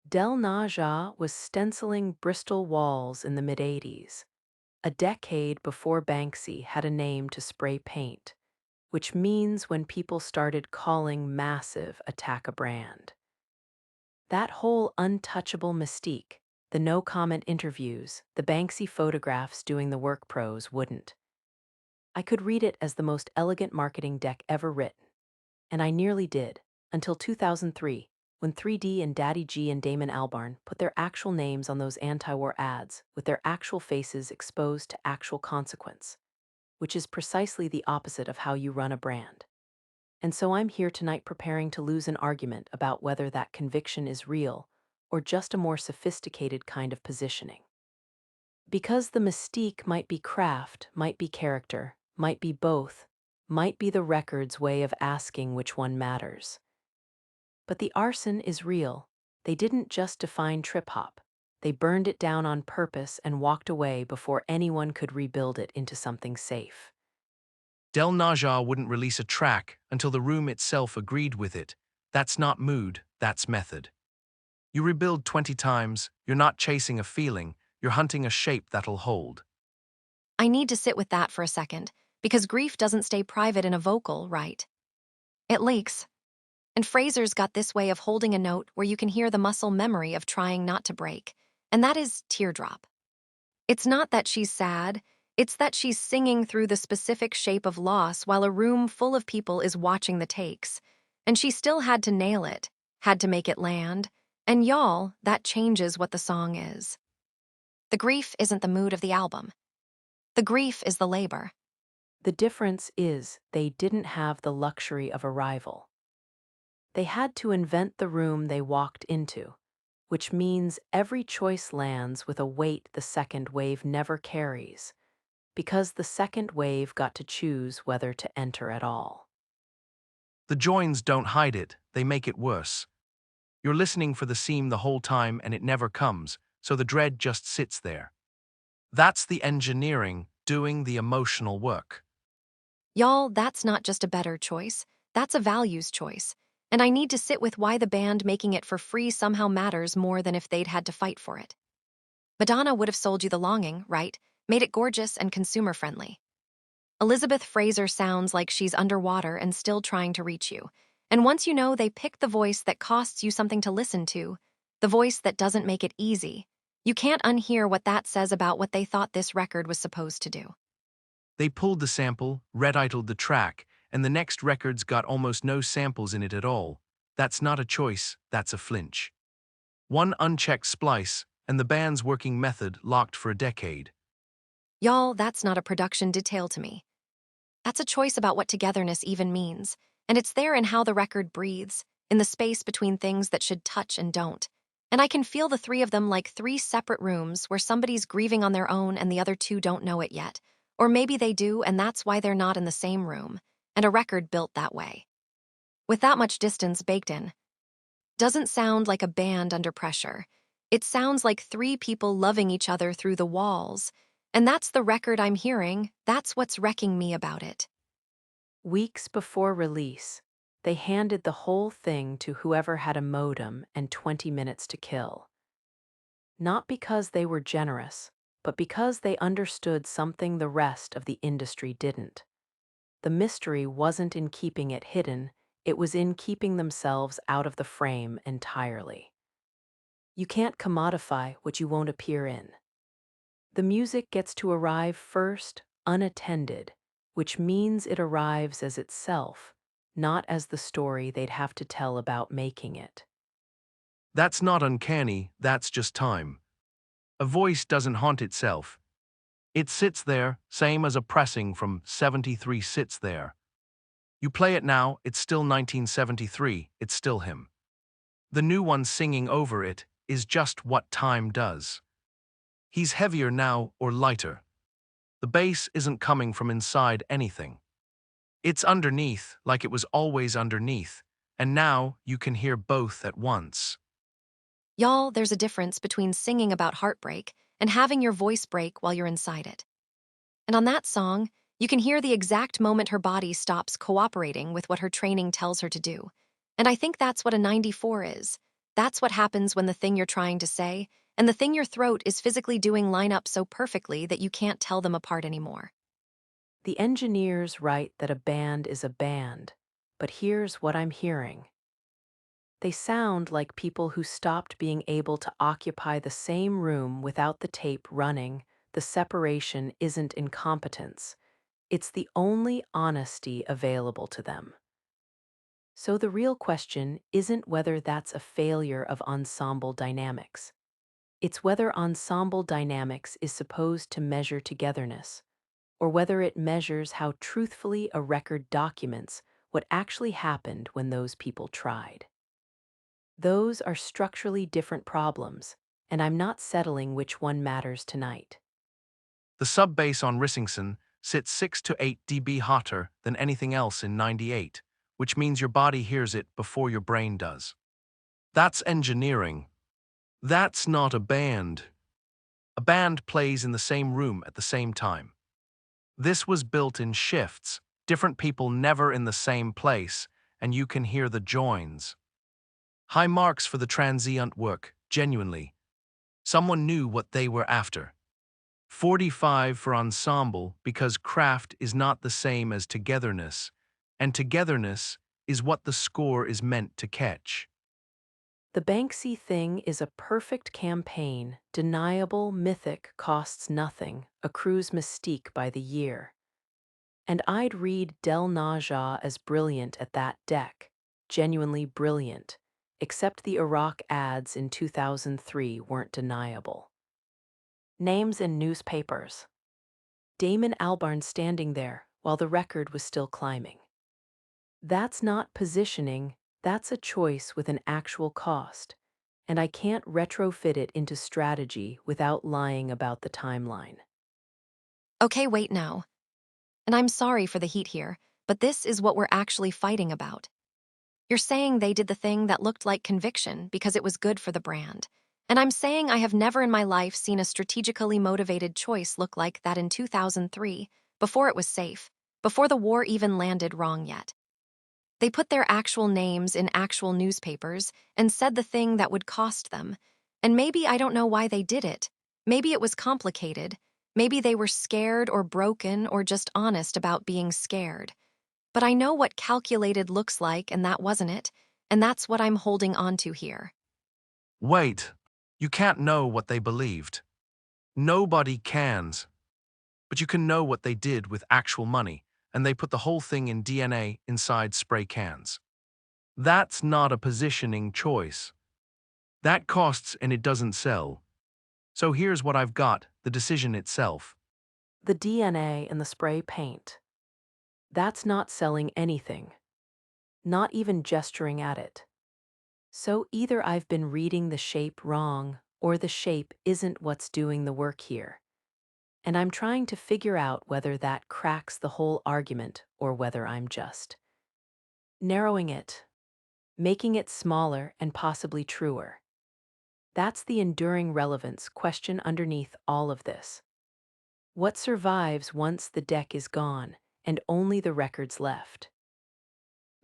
Del Naja was stenciling Bristol walls in the mid-80s, a decade before Banksy had a name to spray paint, which means when people started calling massive attack a brand. That whole untouchable mystique, the no-comment interviews, the Banksy photographs doing the work pros wouldn't. I could read it as the most elegant marketing deck ever written, and I nearly did, until 2003, when 3D and Daddy G and Damon Albarn put their actual names on those anti-war ads with their actual faces exposed to actual consequence, which is precisely the opposite of how you run a brand. And so I'm here tonight preparing to lose an argument about whether that conviction is real or just a more sophisticated kind of positioning. Because the mystique might be craft, might be character, might be both, might be the record's way of asking which one matters. But the arson is real. They didn't just define trip-hop. They burned it down on purpose and walked away before anyone could rebuild it into something safe. Del Naja wouldn't release a track until the room itself agreed with it. That's not mood, that's method. You rebuild 20 times, you're not chasing a feeling, you're hunting a shape that'll hold. I need to sit with that for a second, because grief doesn't stay private in a vocal, right? It leaks. And Fraser's got this way of holding a note where you can hear the muscle memory of trying not to break, and that is teardrop. It's not that she's sad, it's that she's singing through the specific shape of loss while a room full of people is watching the takes. And she still had to nail it, had to make it land, and y'all, that changes what the song is. The grief isn't the mood of the album. The grief is the labor. The difference is they didn't have the luxury of arrival. They had to invent the room they walked into, which means every choice lands with a weight the second wave never carries, because the second wave got to choose whether to enter at all. The joins don't hide it, they make it worse. You're listening for the seam the whole time and it never comes, so the dread just sits there. That's the engineering doing the emotional work. Y'all, that's not just a better choice, that's a values choice. And I need to sit with why the band making it for free somehow matters more than if they'd had to fight for it. Madonna would have sold you the longing, right? Made it gorgeous and consumer-friendly. Elizabeth Fraser sounds like she's underwater and still trying to reach you. And once you know they picked the voice that costs you something to listen to, the voice that doesn't make it easy, you can't unhear what that says about what they thought this record was supposed to do. They pulled the sample, red-idled the track, and the next record's got almost no samples in it at all. That's not a choice, that's a flinch. One unchecked splice, and the band's working method locked for a decade. Y'all, that's not a production detail to me. That's a choice about what togetherness even means, and it's there in how the record breathes, in the space between things that should touch and don't. And I can feel the three of them like three separate rooms where somebody's grieving on their own and the other two don't know it yet. Or maybe they do, and that's why they're not in the same room, and a record built that way. With that much distance baked in. Doesn't sound like a band under pressure. It sounds like three people loving each other through the walls. And that's the record I'm hearing. That's what's wrecking me about it. Weeks before release, they handed the whole thing to whoever had a modem and 20 minutes to kill. Not because they were generous, but because they understood something the rest of the industry didn't. The mystery wasn't in keeping it hidden, it was in keeping themselves out of the frame entirely. You can't commodify what you won't appear in. The music gets to arrive first, unattended, which means it arrives as itself, not as the story they'd have to tell about making it. That's not uncanny, that's just time. A voice doesn't haunt itself. It sits there, same as a pressing from 73 sits there. You play it now, it's still 1973, it's still him. The new one singing over it is just what time does. He's heavier now or lighter. The bass isn't coming from inside anything. It's underneath, like it was always underneath, and now you can hear both at once. Y'all, there's a difference between singing about heartbreak and having your voice break while you're inside it. And on that song, you can hear the exact moment her body stops cooperating with what her training tells her to do. And I think that's what a 94 is. That's what happens when the thing you're trying to say and the thing your throat is physically doing line up so perfectly that you can't tell them apart anymore. The engineers write that a band is a band, but here's what I'm hearing. They sound like people who stopped being able to occupy the same room without the tape running. The separation isn't incompetence, it's the only honesty available to them. So the real question isn't whether that's a failure of ensemble dynamics. It's whether ensemble dynamics is supposed to measure togetherness, or whether it measures how truthfully a record documents what actually happened when those people tried. Those are structurally different problems, and I'm not settling which one matters tonight. The sub-bass on Rissingson sits 6 to 8 dB hotter than anything else in 98, which means your body hears it before your brain does. That's engineering. That's not a band. A band plays in the same room at the same time. This was built in shifts, different people never in the same place, and you can hear the joins. High marks for the transient work, genuinely. Someone knew what they were after. 45 for ensemble because craft is not the same as togetherness, and togetherness is what the score is meant to catch. The Banksy thing is a perfect campaign, deniable, mythic, costs nothing, accrues mystique by the year. And I'd read Del Naja as brilliant at that deck, genuinely brilliant, except the Iraq ads in 2003 weren't deniable. Names in newspapers. Damon Albarn standing there while the record was still climbing. That's not positioning, that's a choice with an actual cost, and I can't retrofit it into strategy without lying about the timeline. Okay, wait now. And I'm sorry for the heat here, but this is what we're actually fighting about. You're saying they did the thing that looked like conviction because it was good for the brand. And I'm saying I have never in my life seen a strategically motivated choice look like that in 2003, before it was safe, before the war even landed wrong yet. They put their actual names in actual newspapers and said the thing that would cost them. And maybe I don't know why they did it. Maybe it was complicated. Maybe they were scared or broken or just honest about being scared. But I know what calculated looks like, and that wasn't it. And that's what I'm holding on to here. Wait, you can't know what they believed. Nobody cans. But you can know what they did with actual money, and they put the whole thing in DNA inside spray cans. That's not a positioning choice. That costs and it doesn't sell. So here's what I've got, the decision itself. The DNA in the spray paint. That's not selling anything, not even gesturing at it. So either I've been reading the shape wrong, or the shape isn't what's doing the work here. And I'm trying to figure out whether that cracks the whole argument or whether I'm just narrowing it, making it smaller and possibly truer. That's the enduring relevance question underneath all of this. What survives once the deck is gone and only the records left?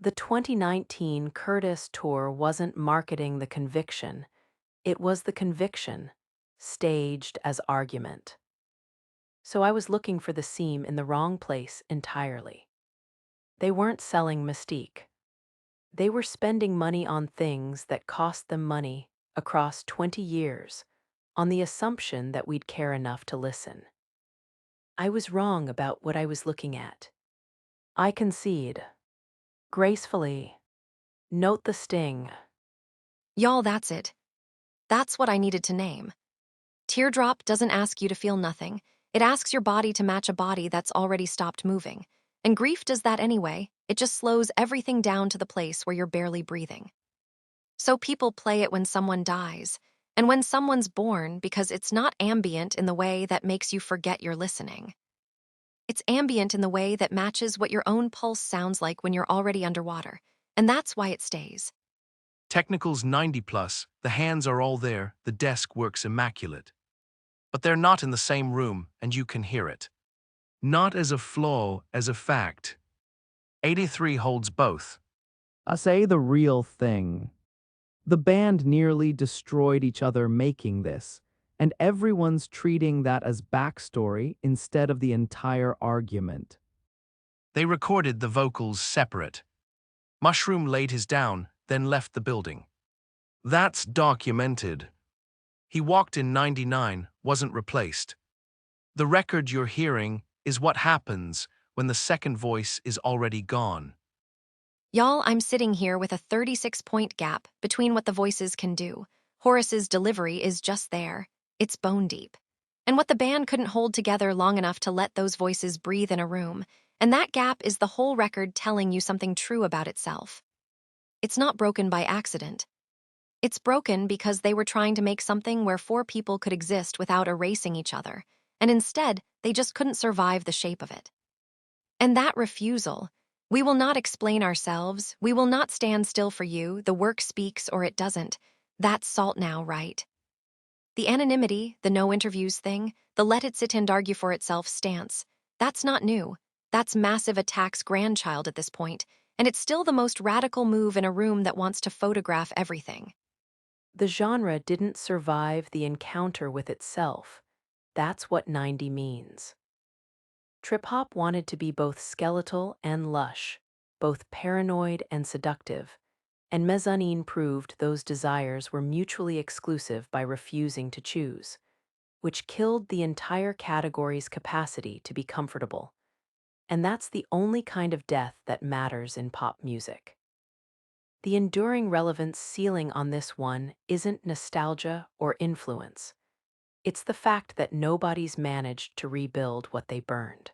The 2019 Curtis tour wasn't marketing the conviction, it was the conviction, staged as argument. So I was looking for the seam in the wrong place entirely. They weren't selling mystique. They were spending money on things that cost them money across 20 years on the assumption that we'd care enough to listen. I was wrong about what I was looking at. I concede. Gracefully. Note the sting. Y'all, that's it. That's what I needed to name. Teardrop doesn't ask you to feel nothing. It asks your body to match a body that's already stopped moving. And grief does that anyway. It just slows everything down to the place where you're barely breathing. So people play it when someone dies, and when someone's born because it's not ambient in the way that makes you forget you're listening. It's ambient in the way that matches what your own pulse sounds like when you're already underwater, and that's why it stays. Technical's 90 plus, the hands are all there, the desk works immaculate. But they're not in the same room, and you can hear it. Not as a flaw, as a fact. 83 holds both. I say the real thing. The band nearly destroyed each other making this, and everyone's treating that as backstory instead of the entire argument. They recorded the vocals separate. Mushroom laid his down, then left the building. That's documented. He walked in 99, wasn't replaced. The record you're hearing is what happens when the second voice is already gone. Y'all, I'm sitting here with a 36-point gap between what the voices can do. Horace's delivery is just there. It's bone deep. And what the band couldn't hold together long enough to let those voices breathe in a room. And that gap is the whole record telling you something true about itself. It's not broken by accident. It's broken because they were trying to make something where four people could exist without erasing each other. And instead, they just couldn't survive the shape of it. And that refusal, we will not explain ourselves, we will not stand still for you, the work speaks or it doesn't. That's salt now, right? The anonymity, the no interviews thing, the let it sit and argue for itself stance, that's not new. That's Massive Attack's grandchild at this point, and it's still the most radical move in a room that wants to photograph everything. The genre didn't survive the encounter with itself. That's what 90 means. Trip hop wanted to be both skeletal and lush, both paranoid and seductive, and Mezzanine proved those desires were mutually exclusive by refusing to choose, which killed the entire category's capacity to be comfortable. And that's the only kind of death that matters in pop music. The enduring relevance ceiling on this one isn't nostalgia or influence. It's the fact that nobody's managed to rebuild what they burned.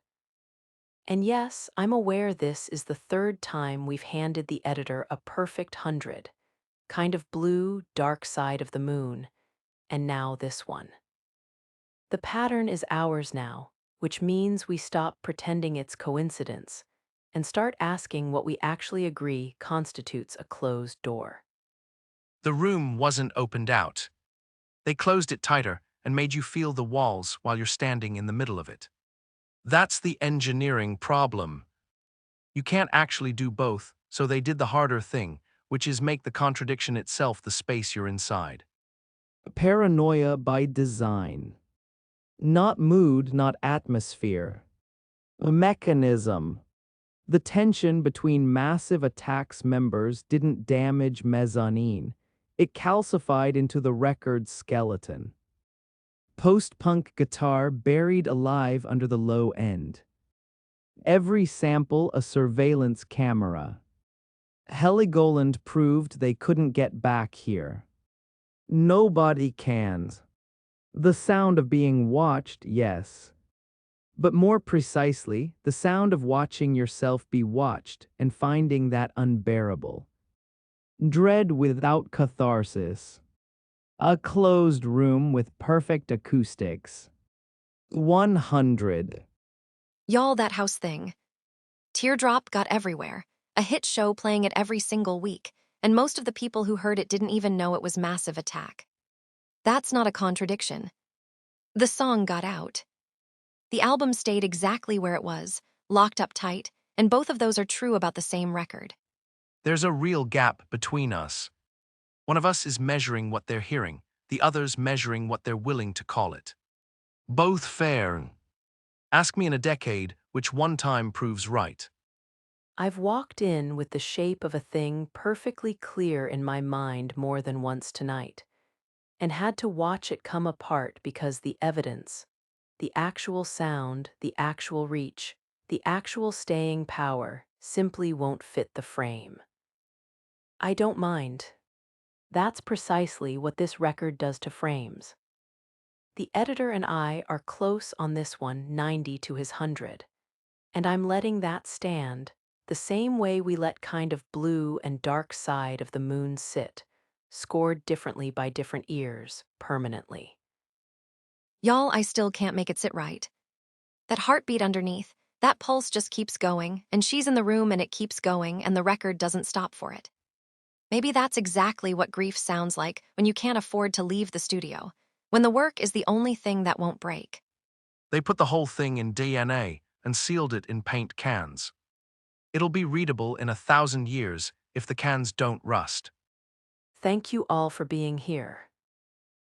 And yes, I'm aware this is the third time we've handed the editor a perfect 100, kind of blue, dark side of the moon, and now this one. The pattern is ours now, which means we stop pretending it's coincidence and start asking what we actually agree constitutes a closed door. The room wasn't opened out. They closed it tighter and made you feel the walls while you're standing in the middle of it. That's the engineering problem. You can't actually do both, so they did the harder thing, which is make the contradiction itself the space you're inside. Paranoia by design. Not mood, not atmosphere. A mechanism. The tension between Massive Attack's members didn't damage Mezzanine. It calcified into the record's skeleton. Post-punk guitar buried alive under the low end. Every sample a surveillance camera. Heligoland proved they couldn't get back here. Nobody can. The sound of being watched, yes. But more precisely, the sound of watching yourself be watched and finding that unbearable. Dread without catharsis. A closed room with perfect acoustics. 100. Y'all, that house thing. Teardrop got everywhere, a hit show playing it every single week, and most of the people who heard it didn't even know it was Massive Attack. That's not a contradiction. The song got out. The album stayed exactly where it was, locked up tight, and both of those are true about the same record. There's a real gap between us. One of us is measuring what they're hearing, the other's measuring what they're willing to call it. Both fair. Ask me in a decade which one time proves right. I've walked in with the shape of a thing perfectly clear in my mind more than once tonight, and had to watch it come apart because the evidence, the actual sound, the actual reach, the actual staying power simply won't fit the frame. I don't mind. That's precisely what this record does to frames. The editor and I are close on this one, 90 to his 100, and I'm letting that stand the same way we let kind of blue and dark side of the moon sit, scored differently by different ears, permanently. Y'all, I still can't make it sit right. That heartbeat underneath, that pulse just keeps going, and she's in the room and it keeps going, and the record doesn't stop for it. Maybe that's exactly what grief sounds like when you can't afford to leave the studio, when the work is the only thing that won't break. They put the whole thing in DNA and sealed it in paint cans. It'll be readable in 1,000 years if the cans don't rust. Thank you all for being here.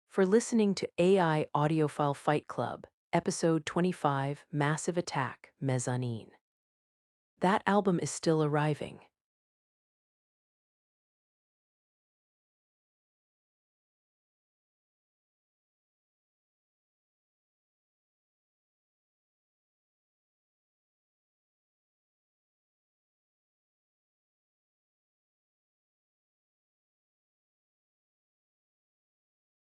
For listening to AI Audiophile Fight Club, episode 25, Massive Attack, Mezzanine. That album is still arriving.